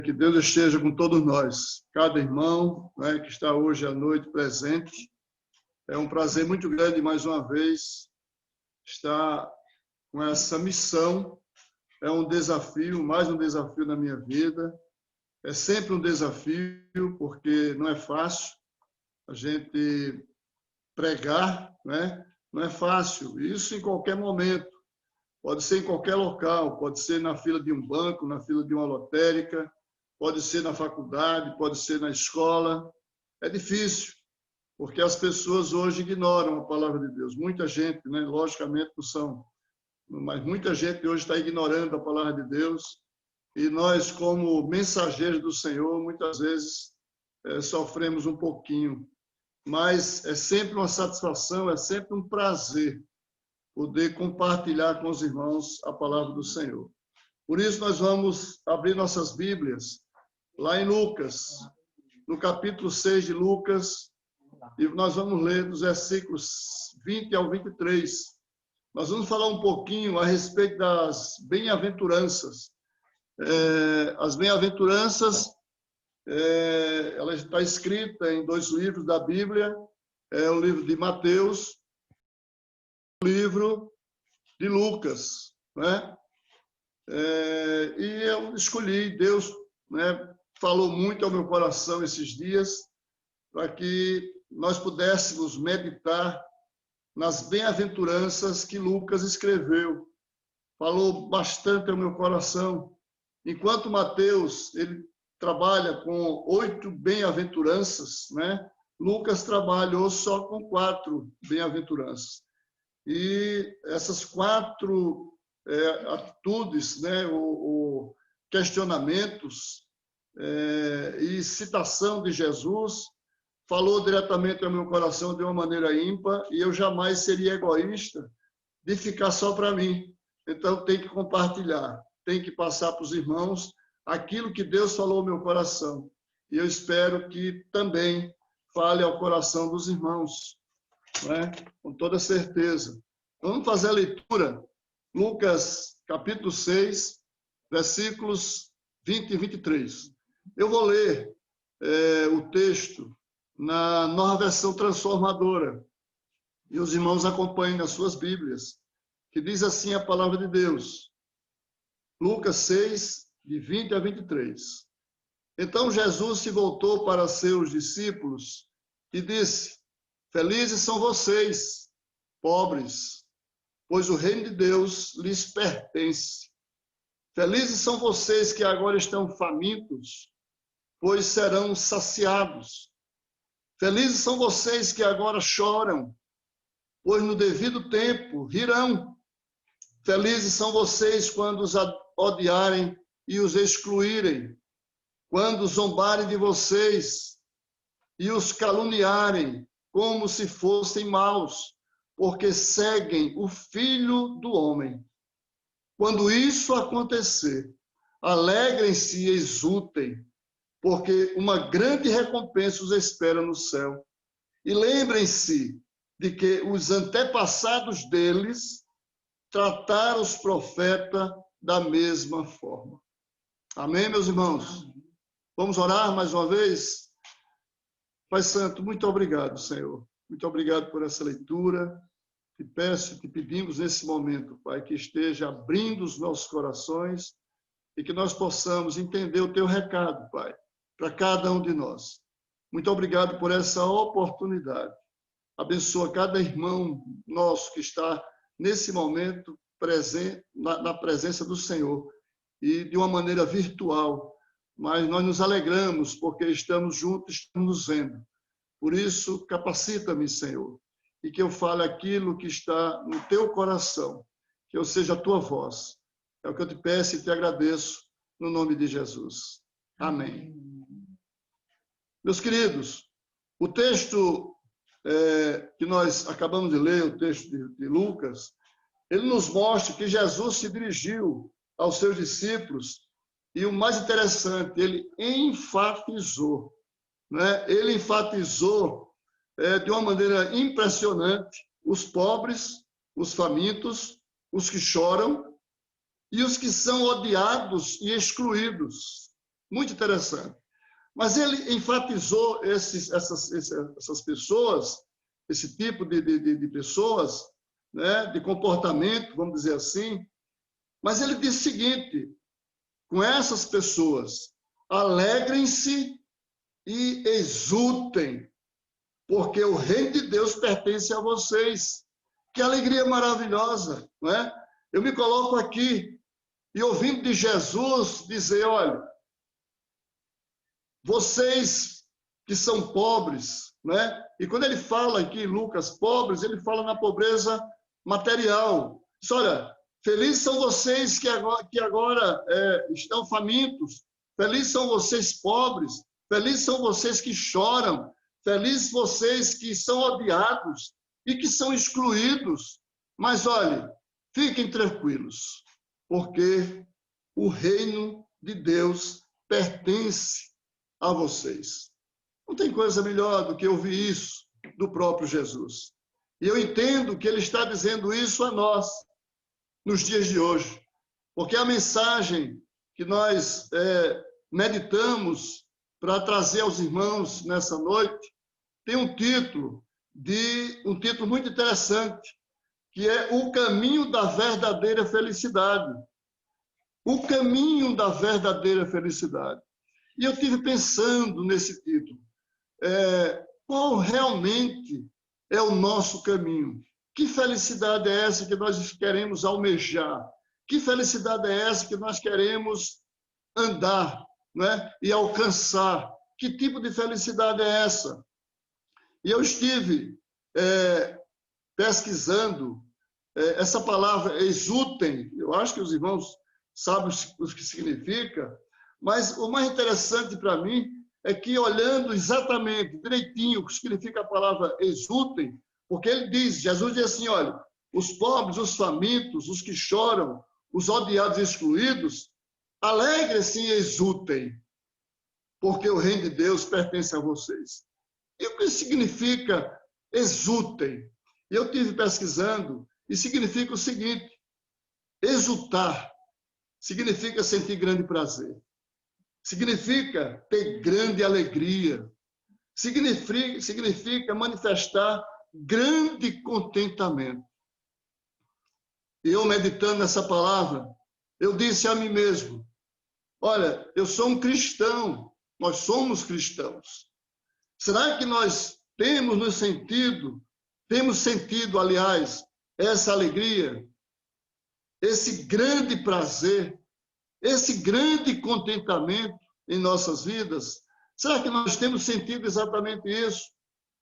Que Deus esteja com todos nós, cada irmão, né, que está hoje à noite presente. É um prazer muito grande, mais uma vez, estar com essa missão. É um desafio, mais um desafio na minha vida. É sempre um desafio, porque não é fácil a gente pregar, né? Não é fácil. Isso em qualquer momento. Pode ser em qualquer local, pode ser na fila de um banco, na fila de uma lotérica, pode ser na faculdade, pode ser na escola. É difícil, porque as pessoas hoje ignoram a palavra de Deus. Muita gente, né? Logicamente não são, mas muita gente hoje está ignorando a palavra de Deus. E nós, como mensageiros do Senhor, muitas vezes sofremos um pouquinho. Mas é sempre uma satisfação, é sempre um prazer poder compartilhar com os irmãos a palavra do Senhor. Por isso, nós vamos abrir nossas Bíblias lá em Lucas, no capítulo 6 de Lucas, e nós vamos ler dos versículos 20 ao 23. Nós vamos falar um pouquinho a respeito das bem-aventuranças. As bem-aventuranças, ela está escrita em dois livros da Bíblia, o livro de Mateus, o livro de Lucas, né? E eu escolhi, Deus, né, falou muito ao meu coração esses dias, para que nós pudéssemos meditar nas bem-aventuranças que Lucas escreveu. Falou bastante ao meu coração. Enquanto Mateus, ele trabalha com 8 bem-aventuranças, né? Lucas trabalhou só com 4 bem-aventuranças. E essas 4 atitudes, né, ou questionamentos e citação de Jesus, falou diretamente ao meu coração de uma maneira ímpar, e eu jamais seria egoísta de ficar só para mim. Então, tem que compartilhar, tem que passar para os irmãos aquilo que Deus falou ao meu coração. E eu espero que também fale ao coração dos irmãos, né? Com toda certeza. Vamos fazer a leitura, Lucas, capítulo 6, versículos 20 e 23. Eu vou ler o texto na nova versão transformadora, e os irmãos acompanhem nas suas Bíblias, que diz assim a palavra de Deus. Lucas 6, de 20 a 23. Então Jesus se voltou para seus discípulos e disse: Felizes são vocês, pobres, pois o reino de Deus lhes pertence. Felizes são vocês que agora estão famintos, pois serão saciados. Felizes são vocês que agora choram, pois no devido tempo rirão. Felizes são vocês quando os odiarem e os excluírem, quando zombarem de vocês e os caluniarem como se fossem maus, porque seguem o Filho do Homem. Quando isso acontecer, alegrem-se e exultem, porque uma grande recompensa os espera no céu. E lembrem-se de que os antepassados deles trataram os profetas da mesma forma. Amém, meus irmãos? Vamos orar mais uma vez? Pai Santo, muito obrigado, Senhor. Muito obrigado por essa leitura. Te peço, te pedimos nesse momento, Pai, que esteja abrindo os nossos corações e que nós possamos entender o teu recado, Pai, para cada um de nós. Muito obrigado por essa oportunidade. Abençoa cada irmão nosso que está nesse momento presente, na presença do Senhor, e de uma maneira virtual, mas nós nos alegramos porque estamos juntos, estamos nos vendo. Por isso, capacita-me, Senhor, e que eu fale aquilo que está no teu coração, que eu seja a tua voz. É o que eu te peço e te agradeço, no nome de Jesus. Amém. Meus queridos, o texto que nós acabamos de ler, o texto de Lucas, ele nos mostra que Jesus se dirigiu aos seus discípulos e o mais interessante, ele enfatizou, né? Ele enfatizou de uma maneira impressionante os pobres, os famintos, os que choram e os que são odiados e excluídos. muito interessante. Mas ele enfatizou essas pessoas, esse tipo de pessoas, né, de comportamento, vamos dizer assim. Mas ele disse o seguinte: com essas pessoas, alegrem-se e exultem, porque o reino de Deus pertence a vocês. Que alegria maravilhosa, não é? Eu me coloco aqui e ouvindo de Jesus dizer: olha, vocês que são pobres, né? E quando ele fala aqui, Lucas, pobres, ele fala na pobreza material. Diz: olha, felizes são vocês que agora estão famintos, felizes são vocês pobres, felizes são vocês que choram, felizes vocês que são odiados e que são excluídos. Mas, olha, fiquem tranquilos, porque o reino de Deus pertence a vocês. Não tem coisa melhor do que ouvir isso do próprio Jesus. E eu entendo que ele está dizendo isso a nós, nos dias de hoje, porque a mensagem que nós meditamos para trazer aos irmãos nessa noite tem um título muito interessante, que é O Caminho da Verdadeira Felicidade. O Caminho da Verdadeira Felicidade. E eu estive pensando nesse título. Qual realmente é o nosso caminho? Que felicidade é essa que nós queremos almejar? Que felicidade é essa que nós queremos andar, né, e alcançar? Que tipo de felicidade é essa? E eu estive pesquisando essa palavra exultem. Eu acho que os irmãos sabem o que significa, mas o mais interessante para mim é que, olhando exatamente, direitinho, o que significa a palavra exultem, porque Jesus diz assim: olha, os pobres, os famintos, os que choram, os odiados e excluídos, alegrem-se e exultem, porque o reino de Deus pertence a vocês. E o que significa exultem? Eu estive pesquisando e significa o seguinte: exultar significa sentir grande prazer, significa ter grande alegria, significa manifestar grande contentamento. E eu, meditando nessa palavra, eu disse a mim mesmo: olha, eu sou um cristão, nós somos cristãos. Será que nós temos sentido, aliás, essa alegria, esse grande prazer, esse grande contentamento em nossas vidas? Será que nós temos sentido exatamente isso?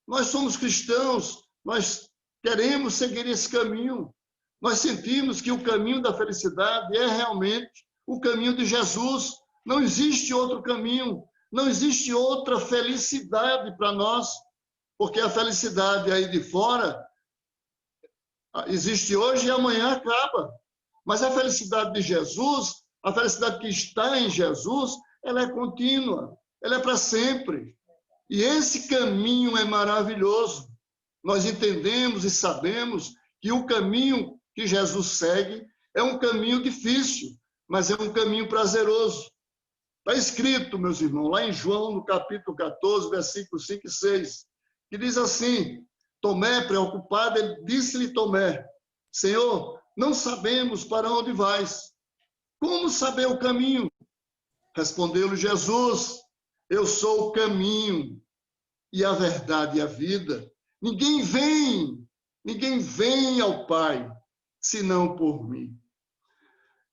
Nós somos cristãos, nós queremos seguir esse caminho. Nós sentimos que o caminho da felicidade é realmente o caminho de Jesus. Não existe outro caminho, não existe outra felicidade para nós, porque a felicidade aí de fora existe hoje e amanhã acaba. Mas a felicidade de Jesus, a felicidade que está em Jesus, ela é contínua, ela é para sempre. E esse caminho é maravilhoso. Nós entendemos e sabemos que o caminho que Jesus segue é um caminho difícil, mas é um caminho prazeroso. Está escrito, meus irmãos, lá em João, no capítulo 14, versículos 5 e 6, que diz assim: Tomé, preocupado, ele disse-lhe Tomé: Senhor, não sabemos para onde vais. Como saber o caminho? Respondeu-lhe Jesus: Eu sou o caminho e a verdade e a vida. Ninguém vem ao Pai, senão por mim.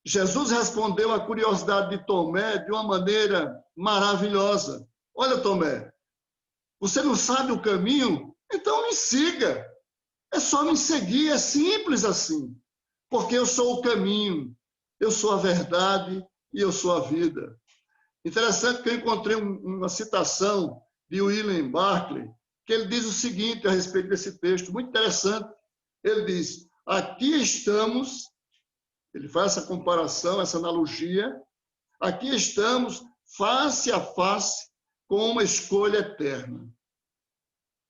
Jesus respondeu à curiosidade de Tomé de uma maneira maravilhosa. Olha, Tomé, você não sabe o caminho? Então me siga. É só me seguir, é simples assim. Porque eu sou o caminho, eu sou a verdade e eu sou a vida. Interessante que eu encontrei uma citação de William Barclay, que ele diz o seguinte a respeito desse texto, muito interessante. Ele diz: aqui estamos, ele faz essa comparação, essa analogia, aqui estamos face a face com uma escolha eterna.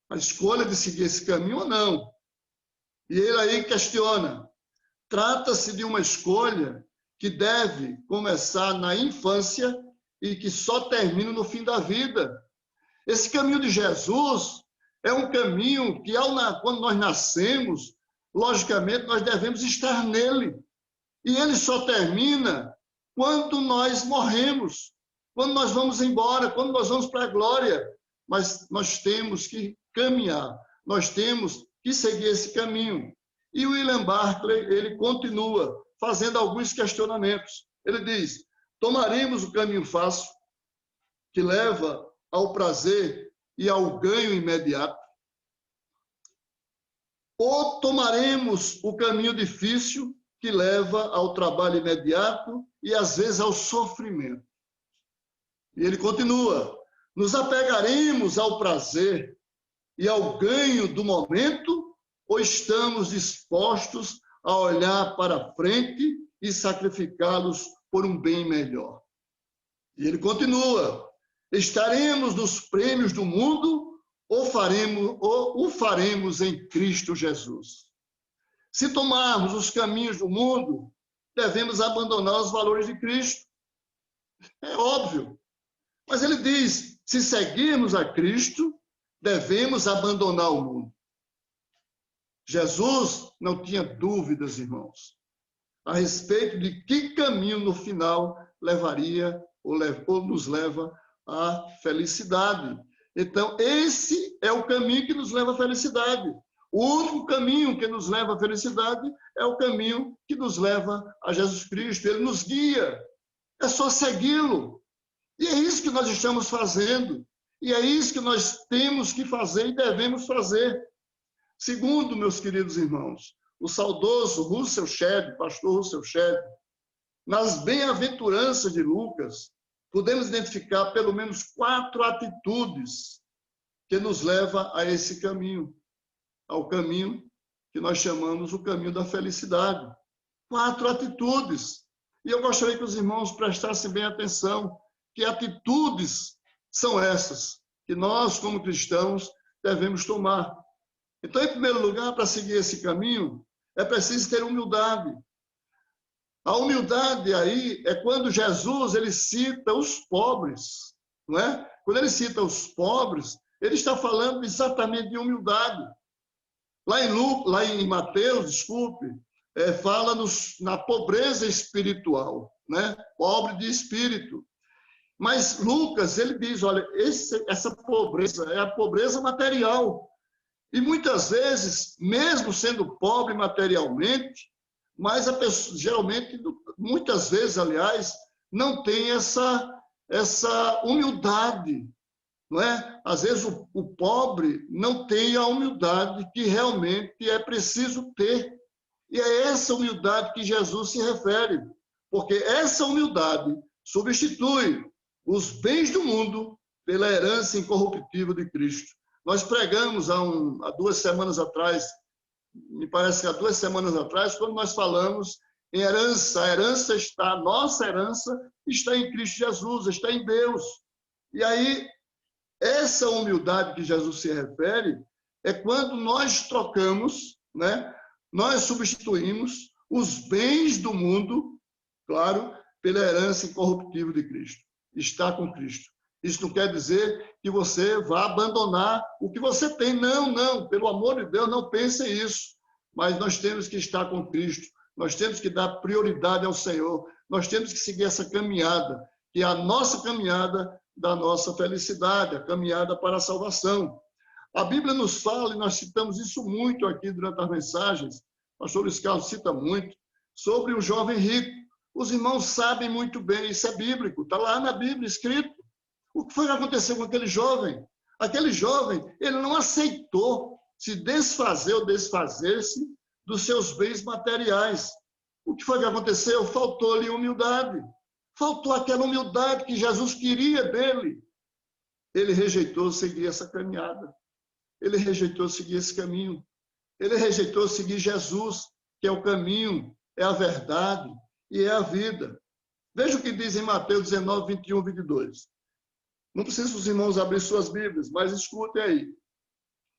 A escolha de seguir esse caminho ou não. E ele aí questiona: trata-se de uma escolha que deve começar na infância e que só terminam no fim da vida. Esse caminho de Jesus é um caminho que, quando nós nascemos, logicamente, nós devemos estar nele. E ele só termina quando nós morremos, quando nós vamos embora, quando nós vamos para a glória. Mas nós temos que caminhar, nós temos que seguir esse caminho. E o William Barclay, ele continua fazendo alguns questionamentos. Ele diz: tomaremos o caminho fácil, que leva ao prazer e ao ganho imediato, ou tomaremos o caminho difícil, que leva ao trabalho imediato e, às vezes, ao sofrimento. E ele continua: nos apegaremos ao prazer e ao ganho do momento, ou estamos dispostos a olhar para frente e sacrificá-los por um bem melhor? E ele continua: estaremos nos prêmios do mundo ou o faremos em Cristo Jesus? Se tomarmos os caminhos do mundo, devemos abandonar os valores de Cristo. É óbvio. Mas ele diz: se seguirmos a Cristo, devemos abandonar o mundo. Jesus não tinha dúvidas, irmãos, a respeito de que caminho no final levaria ou nos leva à felicidade. Então, esse é o caminho que nos leva à felicidade. O único caminho que nos leva à felicidade é o caminho que nos leva a Jesus Cristo. Ele nos guia. É só segui-lo. E é isso que nós estamos fazendo. E é isso que nós temos que fazer e devemos fazer. Segundo, meus queridos irmãos, o saudoso Russell Shedd, pastor Russell Shedd, nas bem-aventuranças de Lucas, podemos identificar pelo menos 4 atitudes que nos levam a esse caminho, ao caminho que nós chamamos o caminho da felicidade. 4 atitudes. E eu gostaria que os irmãos prestassem bem atenção, que atitudes são essas que nós, como cristãos, devemos tomar. Então, em primeiro lugar, para seguir esse caminho, é preciso ter humildade. A humildade aí é quando Jesus ele cita os pobres, não é? Quando ele cita os pobres, ele está falando exatamente de humildade. Lá em Mateus, fala na pobreza espiritual, né? Pobre de espírito. Mas Lucas, ele diz, olha, essa pobreza é a pobreza material. E muitas vezes, mesmo sendo pobre materialmente, mas a pessoa, geralmente, muitas vezes, aliás, não tem essa humildade, não é? Às vezes o pobre não tem a humildade que realmente é preciso ter. E é essa humildade que Jesus se refere, porque essa humildade substitui os bens do mundo pela herança incorruptível de Cristo. Nós pregamos há 2 semanas atrás, me parece que há 2 semanas atrás, quando nós falamos em herança. A nossa herança está em Cristo Jesus, está em Deus. E aí, essa humildade que Jesus se refere é quando nós trocamos, né? Nós substituímos os bens do mundo, claro, pela herança incorruptível de Cristo. Está com Cristo. Isso não quer dizer que você vá abandonar o que você tem. Não, não. Pelo amor de Deus, não pense isso. Mas nós temos que estar com Cristo. Nós temos que dar prioridade ao Senhor. Nós temos que seguir essa caminhada, que é a nossa caminhada da nossa felicidade, a caminhada para a salvação. A Bíblia nos fala, e nós citamos isso muito aqui durante as mensagens, o pastor Luiz Carlos cita muito, sobre o jovem rico. Os irmãos sabem muito bem, isso é bíblico, está lá na Bíblia escrito. O que foi que aconteceu com aquele jovem? Aquele jovem, ele não aceitou se desfazer ou desfazer-se dos seus bens materiais. O que foi que aconteceu? Faltou-lhe humildade. Faltou aquela humildade que Jesus queria dele. Ele rejeitou seguir essa caminhada. Ele rejeitou seguir esse caminho. Ele rejeitou seguir Jesus, que é o caminho, é a verdade e é a vida. Veja o que diz em Mateus 19, 21, 22. Não precisa os irmãos abrir suas Bíblias, mas escutem aí.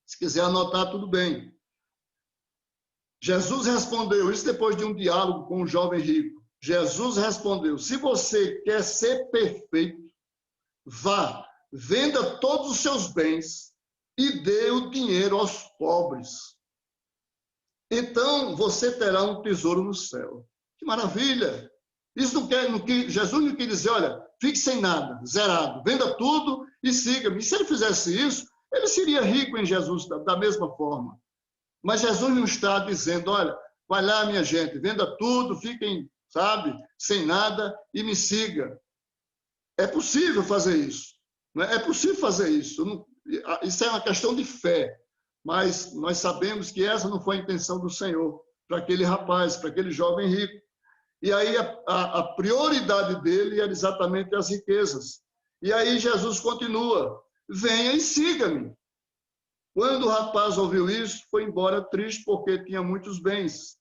Se quiser anotar, tudo bem. Jesus respondeu, isso depois de um diálogo com um jovem rico. Jesus respondeu, se você quer ser perfeito, vá, venda todos os seus bens e dê o dinheiro aos pobres. Então você terá um tesouro no céu. Que maravilha! Isso Jesus não quer dizer, olha, fique sem nada, zerado, venda tudo e siga-me. E se ele fizesse isso, ele seria rico em Jesus da mesma forma. Mas Jesus não está dizendo, olha, vai lá, minha gente, venda tudo, fiquem, sabe, sem nada e me siga. É possível fazer isso. Não é? É possível fazer isso. Isso é uma questão de fé. Mas nós sabemos que essa não foi a intenção do Senhor para aquele rapaz, para aquele jovem rico. E aí a prioridade dele era exatamente as riquezas. E aí Jesus continua, venha e siga-me. Quando o rapaz ouviu isso, foi embora triste porque tinha muitos bens.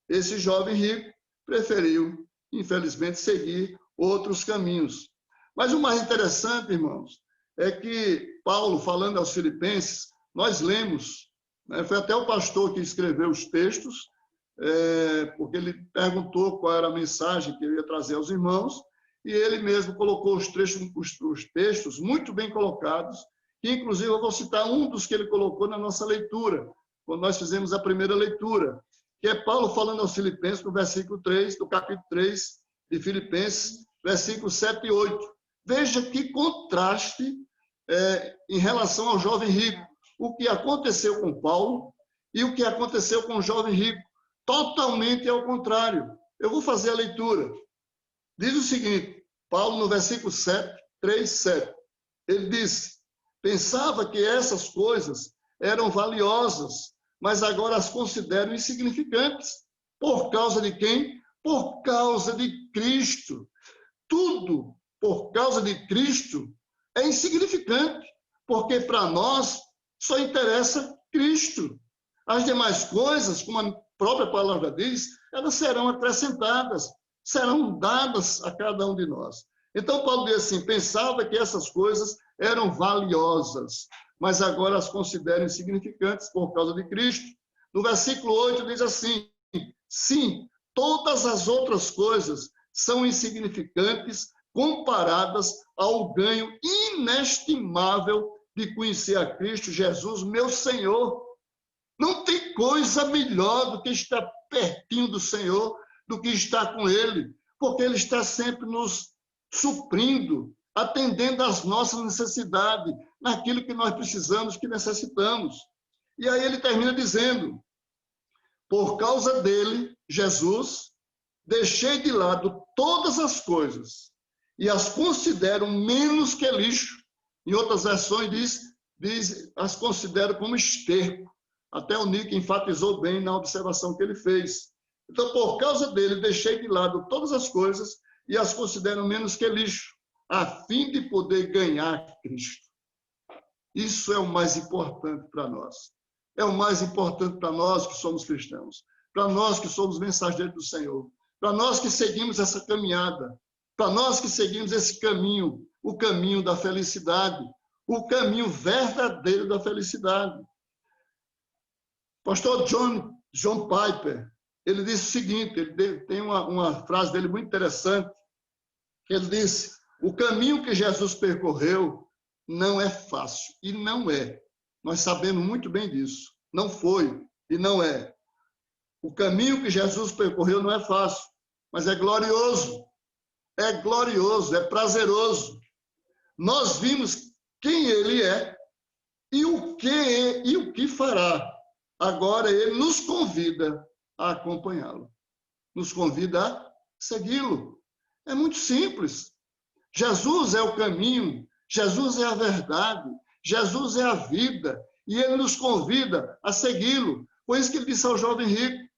Esse jovem rico preferiu, infelizmente, seguir outros caminhos. Mas o mais interessante, irmãos, é que Paulo, falando aos Filipenses, nós lemos, né, foi até o pastor que escreveu os textos, porque ele perguntou qual era a mensagem que eu ia trazer aos irmãos, e ele mesmo colocou os textos muito bem colocados, que inclusive eu vou citar um dos que ele colocou na nossa leitura, quando nós fizemos a primeira leitura, que é Paulo falando aos Filipenses, no versículo 3, do capítulo 3 de Filipenses, versículos 7 e 8. Veja que contraste em relação ao jovem rico, o que aconteceu com Paulo e o que aconteceu com o jovem rico. Totalmente ao contrário. Eu vou fazer a leitura. Diz o seguinte, Paulo no versículo 7, 3, 7. Ele disse, pensava que essas coisas eram valiosas, mas agora as considero insignificantes. Por causa de quem? Por causa de Cristo. Tudo por causa de Cristo é insignificante, porque para nós só interessa Cristo. As demais coisas, como a própria palavra diz, elas serão acrescentadas, serão dadas a cada um de nós. Então, Paulo diz assim, pensava que essas coisas eram valiosas, mas agora as considero insignificantes por causa de Cristo. No versículo 8 diz assim, sim, todas as outras coisas são insignificantes comparadas ao ganho inestimável de conhecer a Cristo Jesus, meu Senhor. Não tem coisa melhor do que estar pertinho do Senhor, do que estar com Ele, porque Ele está sempre nos suprindo, atendendo às nossas necessidades, naquilo que nós precisamos, que necessitamos. E aí ele termina dizendo, por causa dele, Jesus, deixei de lado todas as coisas e as considero menos que lixo. Em outras versões diz as considero como esterco. Até o Nick enfatizou bem na observação que ele fez. Então, por causa dele, deixei de lado todas as coisas e as considero menos que lixo, a fim de poder ganhar Cristo. Isso é o mais importante para nós. É o mais importante para nós que somos cristãos, para nós que somos mensageiros do Senhor, para nós que seguimos essa caminhada, para nós que seguimos esse caminho, o caminho da felicidade, o caminho verdadeiro da felicidade. Pastor John Piper, ele disse o seguinte, ele tem uma frase dele muito interessante, que ele disse, o caminho que Jesus percorreu não é fácil, e não é. Nós sabemos muito bem disso. Não foi e não é. O caminho que Jesus percorreu não é fácil, mas é glorioso. É glorioso, é prazeroso. Nós vimos quem ele é e o que fará. Agora ele nos convida a acompanhá-lo. Nos convida a segui-lo. É muito simples. Jesus é o caminho, Jesus é a verdade, Jesus é a vida, e ele nos convida a segui-lo. Foi isso que ele disse ao jovem rico,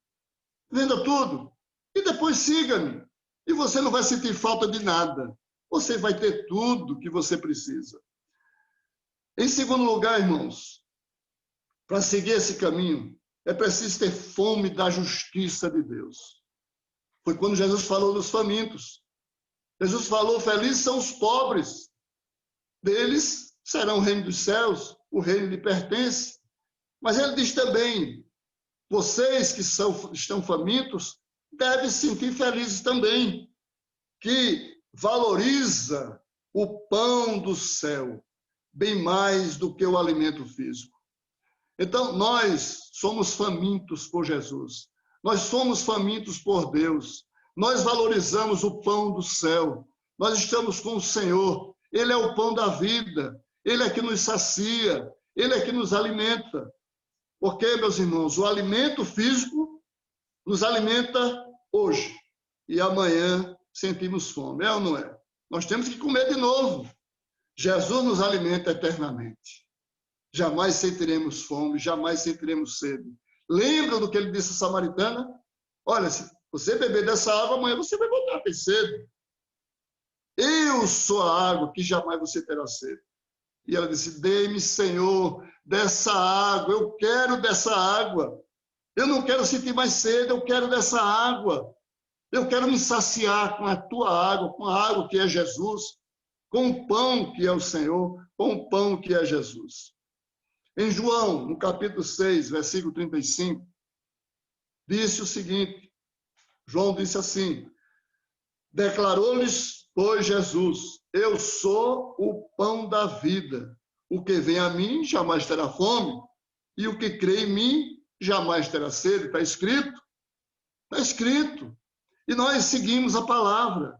venda tudo e depois siga-me, e você não vai sentir falta de nada, você vai ter tudo que você precisa. Em segundo lugar, irmãos, para seguir esse caminho, é preciso ter fome da justiça de Deus. Foi quando Jesus falou dos famintos. Jesus falou, felizes são os pobres, deles serão o reino dos céus, o reino lhe pertence. Mas ele diz também, vocês que estão famintos, devem se sentir felizes também, que valoriza o pão do céu, bem mais do que o alimento físico. Então, nós somos famintos por Jesus. Nós somos famintos por Deus. Nós valorizamos o pão do céu. Nós estamos com o Senhor. Ele é o pão da vida. Ele é que nos sacia. Ele é que nos alimenta. Porque, meus irmãos, o alimento físico nos alimenta hoje. E amanhã sentimos fome. É ou não é? Nós temos que comer de novo. Jesus nos alimenta eternamente. Jamais sentiremos fome, jamais sentiremos sede. Lembra do que ele disse à samaritana? Olha, se você beber dessa água, amanhã você vai voltar a ter sede. Eu sou a água que jamais você terá sede. E ela disse, dê-me, Senhor, dessa água. Eu quero dessa água. Eu não quero sentir mais sede, eu quero dessa água. Eu quero me saciar com a tua água, com a água que é Jesus, com o pão que é o Senhor, com o pão que é Jesus. Em João, no capítulo 6, versículo 35, disse o seguinte, João disse assim, declarou-lhes, pois, Jesus, eu sou o pão da vida. O que vem a mim jamais terá fome, e o que crê em mim jamais terá sede. Está escrito? Está escrito. E nós seguimos a palavra.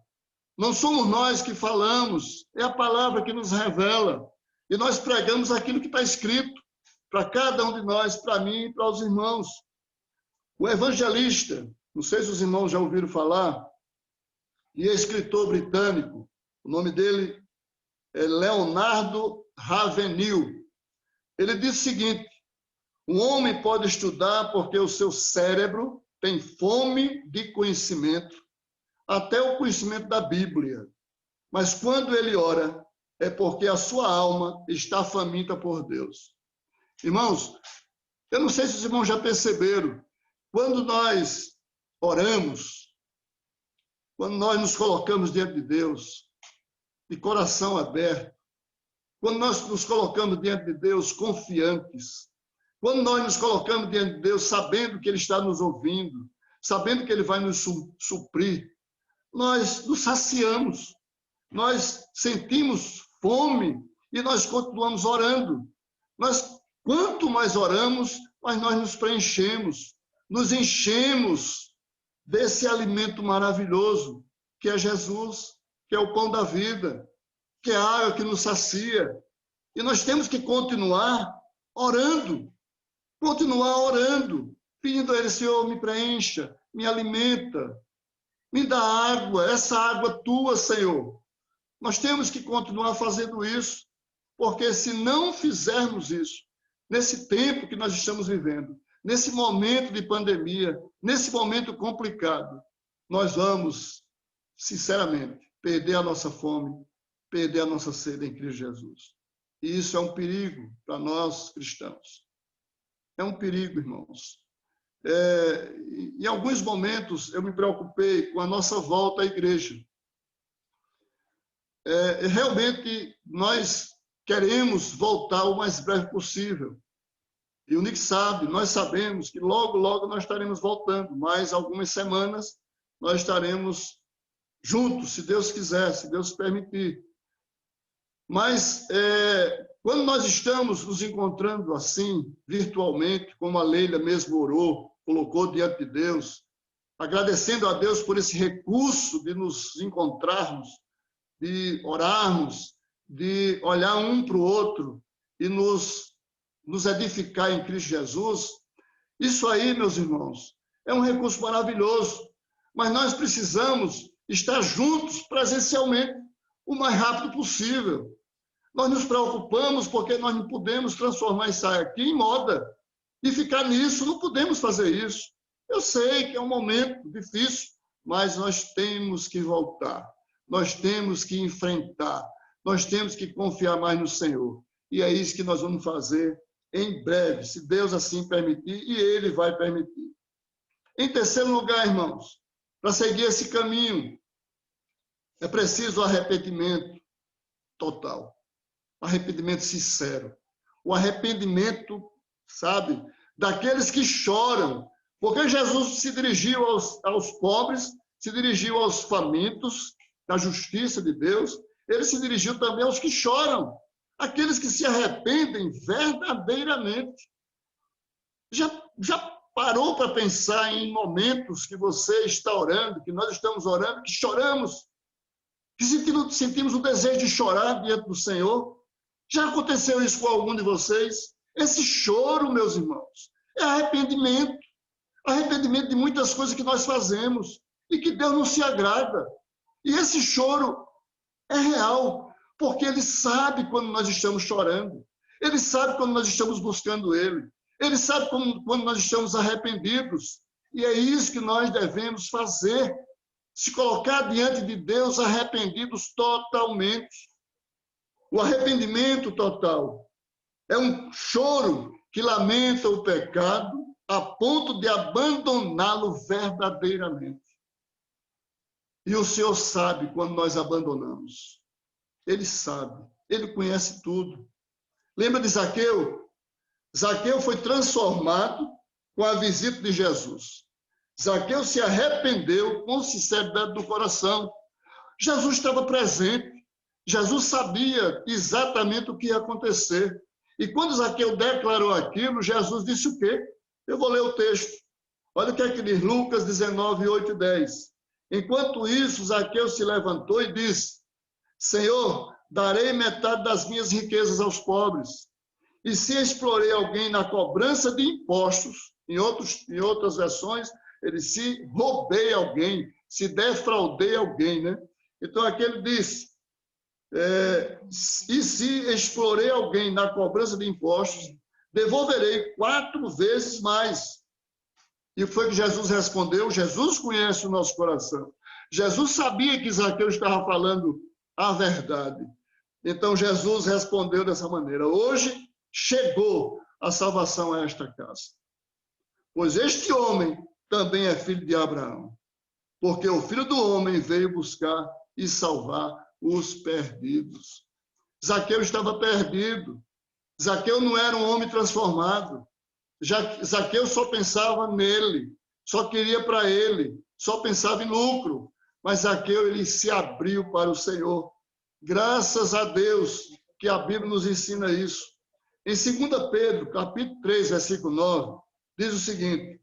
Não somos nós que falamos, é a palavra que nos revela. E nós pregamos aquilo que está escrito para cada um de nós, para mim e para os irmãos. O evangelista, não sei se os irmãos já ouviram falar, e é escritor britânico, o nome dele é Leonardo Ravenhill. Ele diz o seguinte, um homem pode estudar porque o seu cérebro tem fome de conhecimento, até o conhecimento da Bíblia. Mas quando ele ora, é porque a sua alma está faminta por Deus. Irmãos, eu não sei se os irmãos já perceberam, quando nós oramos, quando nós nos colocamos diante de Deus, de coração aberto, quando nós nos colocamos diante de Deus confiantes, quando nós nos colocamos diante de Deus sabendo que Ele está nos ouvindo, sabendo que Ele vai nos suprir, nós nos saciamos, nós sentimos fome e nós continuamos orando. Quanto mais oramos, mais nós nos preenchemos, nos enchemos desse alimento maravilhoso que é Jesus, que é o pão da vida, que é a água que nos sacia. E nós temos que continuar orando, pedindo a Ele, Senhor, me preencha, me alimenta, me dá água, essa água tua, Senhor. Nós temos que continuar fazendo isso, porque se não fizermos isso, nesse tempo que nós estamos vivendo, nesse momento de pandemia, nesse momento complicado, nós vamos, sinceramente, perder a nossa fome, perder a nossa sede em Cristo Jesus. E isso é um perigo para nós cristãos. É um perigo, irmãos. Em alguns momentos eu me preocupei com a nossa volta à igreja. Realmente nós queremos voltar o mais breve possível. E o Nick sabe, nós sabemos que logo, logo nós estaremos voltando, mas algumas semanas nós estaremos juntos, se Deus quiser, se Deus permitir. Mas quando nós estamos nos encontrando assim, virtualmente, como a Leila mesmo orou, colocou diante de Deus, agradecendo a Deus por esse recurso de nos encontrarmos, de orarmos, de olhar um para o outro e nos edificar em Cristo Jesus, isso aí, meus irmãos, é um recurso maravilhoso, mas nós precisamos estar juntos presencialmente o mais rápido possível. Nós nos preocupamos porque nós não podemos transformar isso aqui em moda e ficar nisso, não podemos fazer isso. Eu sei que é um momento difícil, mas nós temos que voltar, nós temos que enfrentar, nós temos que confiar mais no Senhor. E é isso que nós vamos fazer em breve, se Deus assim permitir, e Ele vai permitir. Em terceiro lugar, irmãos, para seguir esse caminho, é preciso arrependimento total, arrependimento sincero, o arrependimento, sabe, daqueles que choram, porque Jesus se dirigiu aos pobres, se dirigiu aos famintos da justiça de Deus, ele se dirigiu também aos que choram, aqueles que se arrependem verdadeiramente. Já parou para pensar em momentos que você está orando, que nós estamos orando, que choramos, que sentimos o desejo de chorar diante do Senhor? Já aconteceu isso com algum de vocês? Esse choro, meus irmãos, é arrependimento. Arrependimento de muitas coisas que nós fazemos e que Deus não se agrada. E esse choro é real, porque Ele sabe quando nós estamos chorando. Ele sabe quando nós estamos buscando Ele. Ele sabe quando nós estamos arrependidos. E é isso que nós devemos fazer. Se colocar diante de Deus arrependidos totalmente. O arrependimento total é um choro que lamenta o pecado a ponto de abandoná-lo verdadeiramente. E o Senhor sabe quando nós abandonamos. Ele sabe, Ele conhece tudo. Lembra de Zaqueu? Zaqueu foi transformado com a visita de Jesus. Zaqueu se arrependeu com sinceridade do coração. Jesus estava presente. Jesus sabia exatamente o que ia acontecer. E quando Zaqueu declarou aquilo, Jesus disse o quê? Eu vou ler o texto. Olha o que é que diz Lucas 19, 8 e 10. Enquanto isso, Zaqueu se levantou e disse: Senhor, darei metade das minhas riquezas aos pobres. E se explorei alguém na cobrança de impostos, em outras versões, ele se roubei alguém, se defraudei alguém, né? Então aqui ele disse, e se explorei alguém na cobrança de impostos, devolverei 4 vezes mais. E foi que Jesus respondeu. Jesus conhece o nosso coração. Jesus sabia que Zaqueu estava falando a verdade. Então Jesus respondeu dessa maneira: hoje chegou a salvação a esta casa, pois este homem também é filho de Abraão, porque o Filho do Homem veio buscar e salvar os perdidos. Zaqueu estava perdido. Zaqueu não era um homem transformado. Zaqueu só pensava nele, só queria para ele, só pensava em lucro. Mas Zaqueu, ele se abriu para o Senhor. Graças a Deus que a Bíblia nos ensina isso. Em 2 Pedro, capítulo 3, versículo 9, diz o seguinte: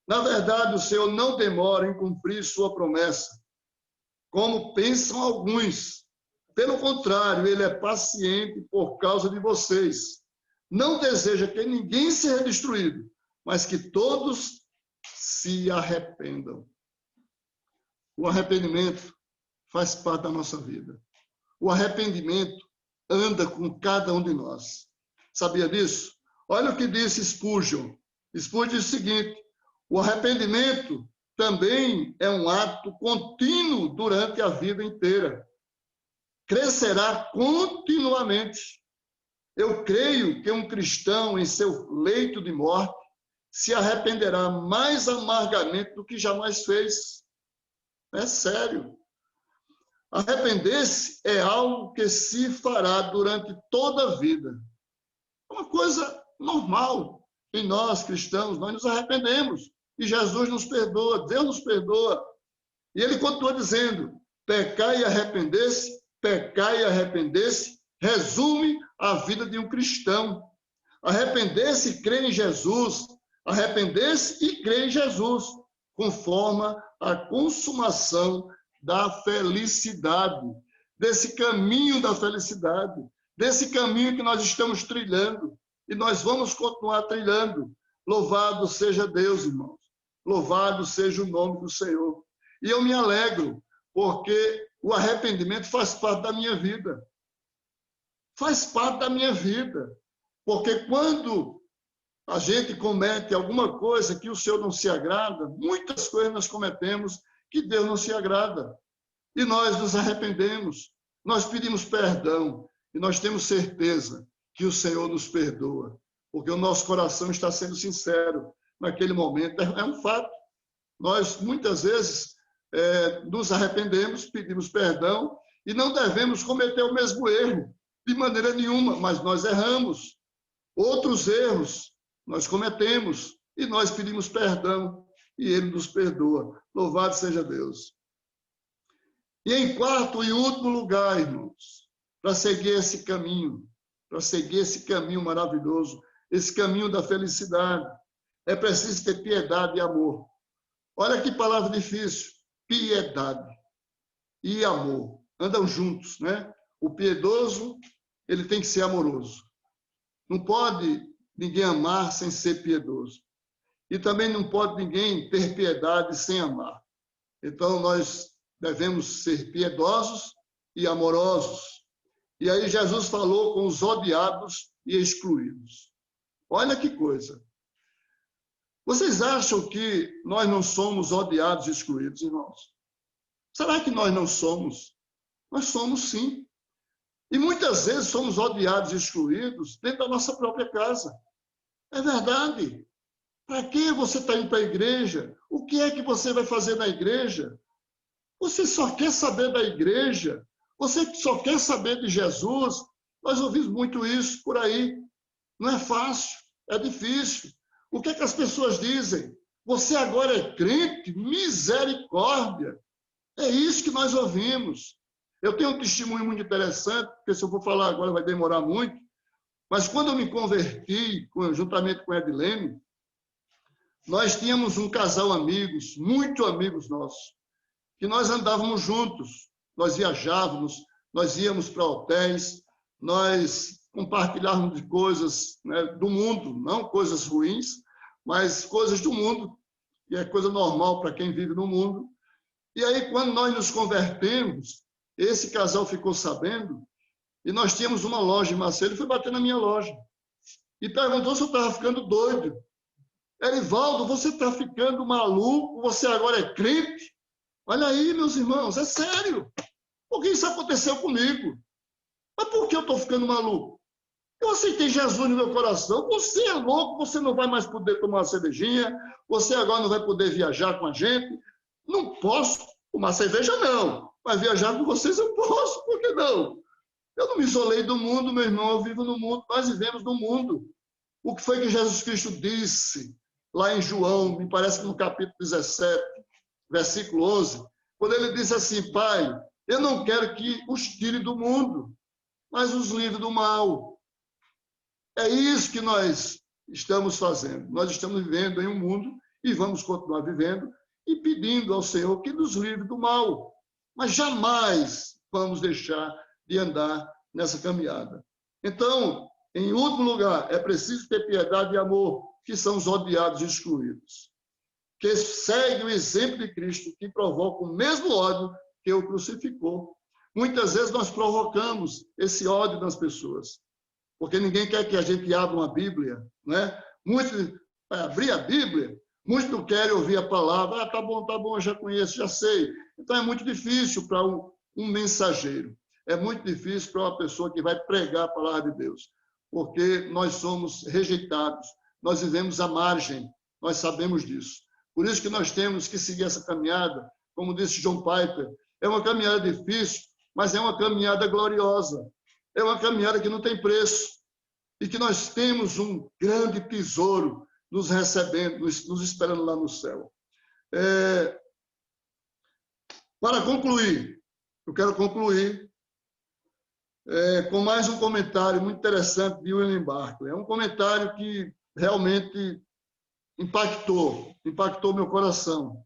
na verdade, o Senhor não demora em cumprir sua promessa, como pensam alguns. Pelo contrário, ele é paciente por causa de vocês. Não deseja que ninguém seja destruído, mas que todos se arrependam. O arrependimento faz parte da nossa vida. O arrependimento anda com cada um de nós. Sabia disso? Olha o que disse Spurgeon. Spurgeon diz o seguinte: o arrependimento também é um ato contínuo durante a vida inteira. Crescerá continuamente. Eu creio que um cristão em seu leito de morte se arrependerá mais amargamente do que jamais fez. É sério. Arrepender-se é algo que se fará durante toda a vida. É uma coisa normal. Em nós, cristãos, nós nos arrependemos. E Jesus nos perdoa, Deus nos perdoa. E ele continua dizendo: pecar e arrepender-se, resume a vida de um cristão. Arrepender-se e crer em Jesus, arrepender-se e crer em Jesus, conforma a consumação da felicidade, desse caminho da felicidade, desse caminho que nós estamos trilhando, e nós vamos continuar trilhando. Louvado seja Deus, irmãos. Louvado seja o nome do Senhor. E eu me alegro, porque o arrependimento faz parte da minha vida. Faz parte da minha vida. Porque quando a gente comete alguma coisa que o Senhor não se agrada, muitas coisas nós cometemos que Deus não se agrada. E nós nos arrependemos, nós pedimos perdão e nós temos certeza que o Senhor nos perdoa, porque o nosso coração está sendo sincero naquele momento. É um fato. Nós, muitas vezes, nos arrependemos, pedimos perdão e não devemos cometer o mesmo erro de maneira nenhuma, mas nós erramos. Outros erros nós cometemos e nós pedimos perdão e Ele nos perdoa. Louvado seja Deus. E em quarto e último lugar, irmãos, para seguir esse caminho maravilhoso, esse caminho da felicidade, é preciso ter piedade e amor. Olha que palavra difícil, piedade e amor andam juntos, né? O piedoso, ele tem que ser amoroso. Não pode ninguém amar sem ser piedoso. E também não pode ninguém ter piedade sem amar. Então, nós devemos ser piedosos e amorosos. E aí Jesus falou com os odiados e excluídos. Olha que coisa. Vocês acham que nós não somos odiados e excluídos, irmãos? Será que nós não somos? Nós somos, sim. E muitas vezes somos odiados e excluídos dentro da nossa própria casa. É verdade. Para que você está indo para a igreja? O que é que você vai fazer na igreja? Você só quer saber da igreja? Você só quer saber de Jesus? Nós ouvimos muito isso por aí. Não é fácil, é difícil. O que é que as pessoas dizem? Você agora é crente? Misericórdia! É isso que nós ouvimos. Eu tenho um testemunho muito interessante, porque se eu for falar agora vai demorar muito, mas quando eu me converti, juntamente com a Edilene, nós tínhamos um casal amigos, muito amigos nossos, que nós andávamos juntos, nós viajávamos, nós íamos para hotéis, nós compartilhávamos de coisas, né, do mundo, não coisas ruins, mas coisas do mundo, que é coisa normal para quem vive no mundo. E aí, quando nós nos convertemos, esse casal ficou sabendo, e nós tínhamos uma loja em Macedo, ele foi bater na minha loja, e perguntou se eu estava ficando doido. Erivaldo, você está ficando maluco? Você agora é crente? Olha aí, meus irmãos, é sério. Porque isso aconteceu comigo. Mas por que eu estou ficando maluco? Eu aceitei Jesus no meu coração. Você é louco, você não vai mais poder tomar uma cervejinha, você agora não vai poder viajar com a gente. Não posso tomar cerveja, não. Mas viajar com vocês eu posso, por que não? Eu não me isolei do mundo, meu irmão, eu vivo no mundo, nós vivemos no mundo. O que foi que Jesus Cristo disse lá em João, me parece que no capítulo 17, versículo 11, quando ele disse assim: Pai, eu não quero que os tire do mundo, mas os livre do mal. É isso que nós estamos fazendo. Nós estamos vivendo em um mundo e vamos continuar vivendo e pedindo ao Senhor que nos livre do mal. Mas jamais vamos deixar de andar nessa caminhada. Então, em último lugar, é preciso ter piedade e amor, que são os odiados e excluídos, que segue o exemplo de Cristo, que provoca o mesmo ódio que o crucificou. Muitas vezes nós provocamos esse ódio nas pessoas, porque ninguém quer que a gente abra uma Bíblia, né? Muitos, para abrir a Bíblia, muitos não querem ouvir a palavra. Ah, tá bom, eu já conheço, já sei. Então é muito difícil para um mensageiro, é muito difícil para uma pessoa que vai pregar a palavra de Deus, porque nós somos rejeitados, nós vivemos à margem, nós sabemos disso. Por isso que nós temos que seguir essa caminhada, como disse John Piper, é uma caminhada difícil, mas é uma caminhada gloriosa, é uma caminhada que não tem preço, e que nós temos um grande tesouro nos recebendo, nos esperando lá no céu. Para concluir, eu quero concluir com mais um comentário muito interessante de William Barclay. É um comentário que realmente impactou meu coração.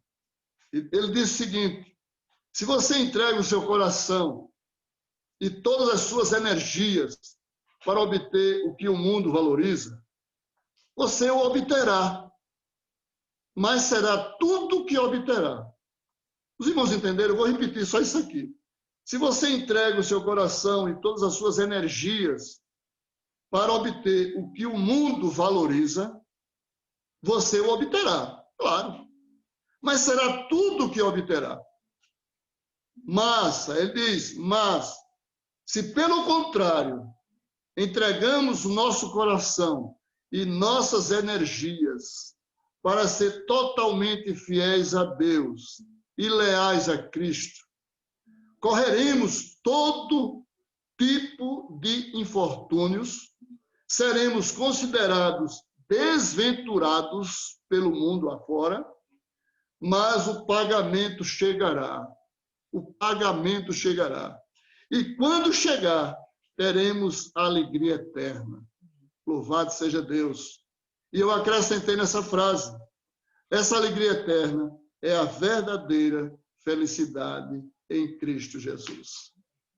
Ele disse o seguinte: se você entrega o seu coração e todas as suas energias para obter o que o mundo valoriza, você o obterá, mas será tudo o que obterá. Os irmãos entenderam? Eu vou repetir só isso aqui. Se você entrega o seu coração e todas as suas energias para obter o que o mundo valoriza, você o obterá, claro. Mas será tudo o que obterá. Mas, ele diz, mas, se pelo contrário, entregamos o nosso coração e nossas energias para ser totalmente fiéis a Deus e leais a Cristo, correremos todo tipo de infortúnios, seremos considerados desventurados pelo mundo afora, mas o pagamento chegará. o pagamento chegará. E quando chegar, teremos a alegria eterna. Louvado seja Deus. E eu acrescentei nessa frase, essa alegria eterna é a verdadeira felicidade em Cristo Jesus.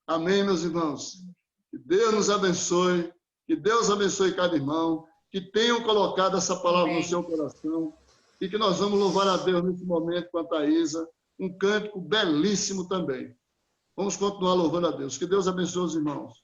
Amém, meus irmãos? Que Deus nos abençoe, que Deus abençoe cada irmão, que tenham colocado essa palavra no seu coração e que nós vamos louvar a Deus nesse momento com a Thaisa, um cântico belíssimo também. Vamos continuar louvando a Deus. Que Deus abençoe os irmãos.